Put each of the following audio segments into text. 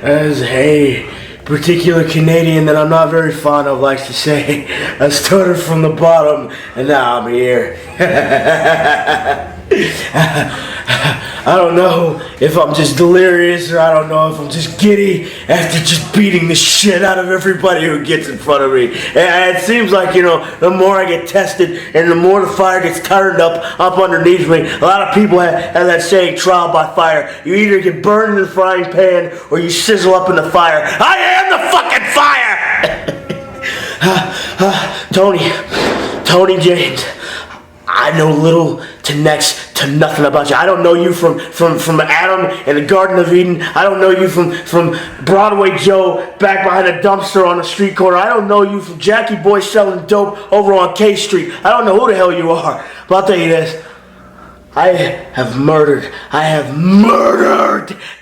as a particular Canadian that I'm not very fond of likes to say, I started from the bottom and now I'm here. I don't know if I'm just delirious or I don't know if I'm just giddy after just beating the shit out of everybody who gets in front of me. And it seems like, the more I get tested and the more the fire gets turned up underneath me. A lot of people have that saying, trial by fire. You either get burned in the frying pan or you sizzle up in the fire. I am the fucking fire! Tony James, I know little to next to nothing about you. I don't know you from Adam and the Garden of Eden. I don't know you from Broadway Joe back behind a dumpster on the street corner. I don't know you from Jackie Boy selling dope over on K Street. I don't know who the hell you are. But I'll tell you this. I have murdered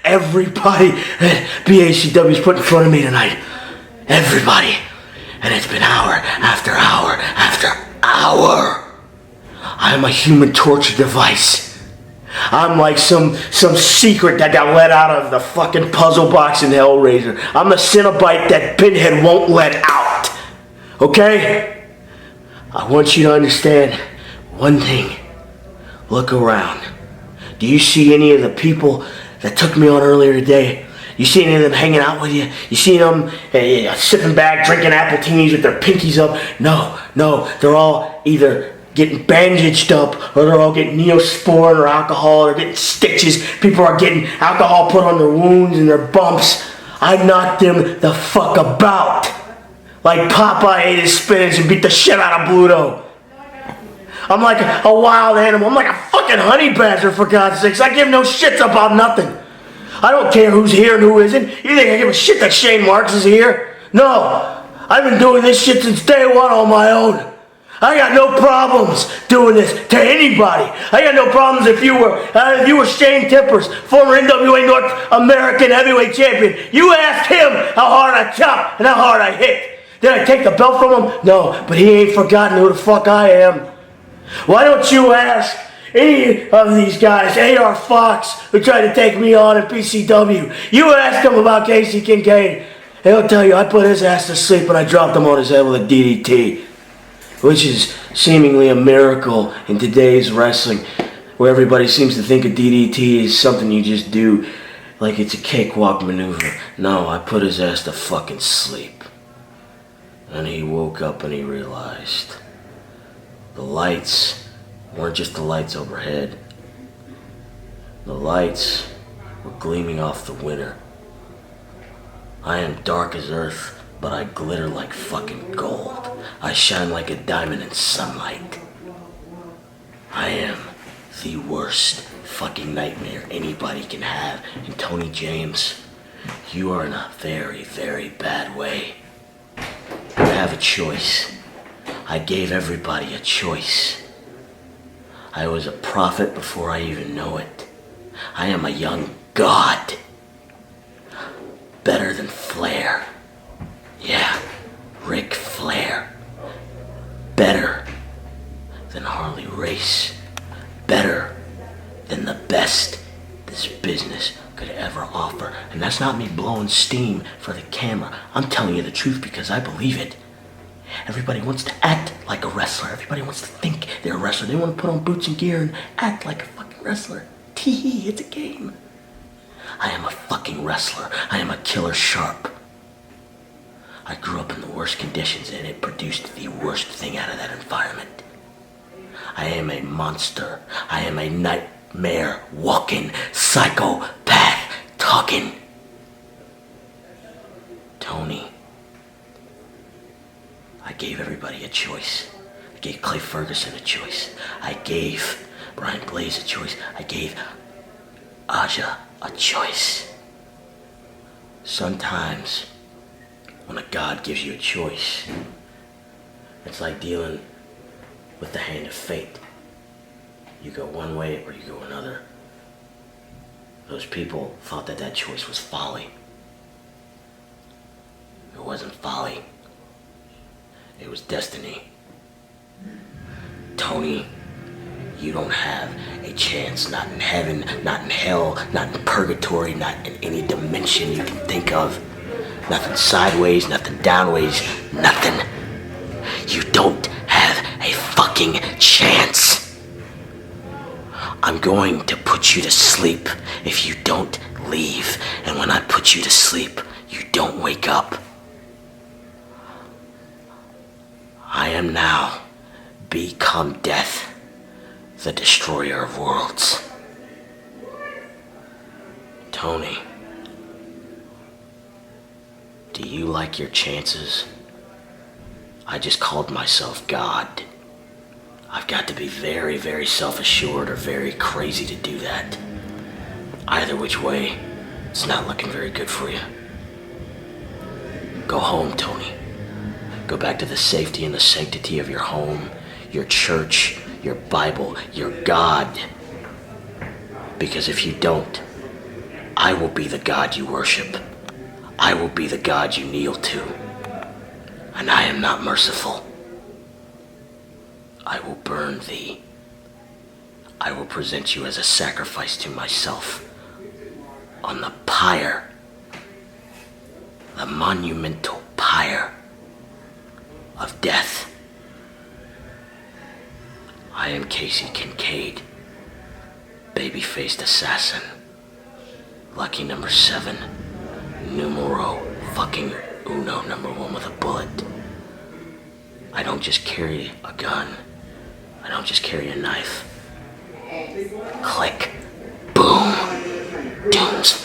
everybody that BACW's put in front of me tonight. Everybody. And it's been hour after hour after hour. I'm a human torture device. I'm like some secret that got let out of the fucking puzzle box in Hellraiser. I'm the Cenobite that Pinhead won't let out. Okay? I want you to understand one thing. Look around. Do you see any of the people that took me on earlier today? You see any of them hanging out with you? You see them sipping back, drinking apple teenies with their pinkies up? No. They're all either getting bandaged up, or they're all getting Neosporin or alcohol, or getting stitches. People are getting alcohol put on their wounds and their bumps. I knocked them the fuck about. Like Popeye ate his spinach and beat the shit out of Bluto. I'm like a wild animal. I'm like a fucking honey badger, for God's sakes. I give no shits about nothing. I don't care who's here and who isn't. You think I give a shit that Shane Marks is here? No. I've been doing this shit since day one on my own. I got no problems doing this to anybody. I got no problems if you were Shane Tippers, former NWA North American heavyweight champion. You asked him how hard I chopped and how hard I hit. Did I take the belt from him? No, but he ain't forgotten who the fuck I am. Why don't you ask any of these guys, A.R. Fox, who tried to take me on at BCW? You ask him about Casey Kincaid. He'll tell you I put his ass to sleep and I dropped him on his head with a DDT. Which is seemingly a miracle in today's wrestling, where everybody seems to think a DDT is something you just do like it's a cakewalk maneuver. No, I put his ass to fucking sleep. And he woke up and he realized the lights weren't just the lights overhead. The lights were gleaming off the winter. I am dark as earth, but I glitter like fucking gold. I shine like a diamond in sunlight. I am the worst fucking nightmare anybody can have. And Tony James, you are in a very, very bad way. You have a choice. I gave everybody a choice. I was a prophet before I even know it. I am a young god. Better than Flair. Yeah, Ric Flair. Better than Harley Race. Better than the best this business could ever offer. And that's not me blowing steam for the camera. I'm telling you the truth because I believe it. Everybody wants to act like a wrestler. Everybody wants to think they're a wrestler. They want to put on boots and gear and act like a fucking wrestler. Tee, it's a game. I am a fucking wrestler. I am a killer sharp. I grew up in the worst conditions and it produced the worst thing out of that environment. I am a monster. I am a nightmare walking, psychopath talking. Tony, I gave everybody a choice. I gave Clay Ferguson a choice. I gave Brian Blaze a choice. I gave Aja a choice. Sometimes when a god gives you a choice, it's like dealing with the hand of fate. You go one way or you go another. Those people thought that that choice was folly. It wasn't folly. It was destiny. Tony, You don't have a chance, not in heaven, not in hell, not in purgatory, not in any dimension you can think of. Nothing sideways, nothing downways, nothing. You don't have a fucking chance. I'm going to put you to sleep if you don't leave. And when I put you to sleep, you don't wake up. I am now become death, the destroyer of worlds. Tony, do you like your chances? I just called myself God. I've got to be very, very self-assured or very crazy to do that. Either which way, it's not looking very good for you. Go home, Tony. Go back to the safety and the sanctity of your home, your church, your Bible, your God. Because if you don't, I will be the God you worship. I will be the God you kneel to. And I am not merciful. I will burn thee. I will present you as a sacrifice to myself on the pyre, the monumental pyre of death. I am Casey Kincaid, baby-faced assassin, lucky number 7, numero fucking uno, number 1 with a bullet. I don't just carry a gun. I don't just carry a knife. Click. Boom. Dooms.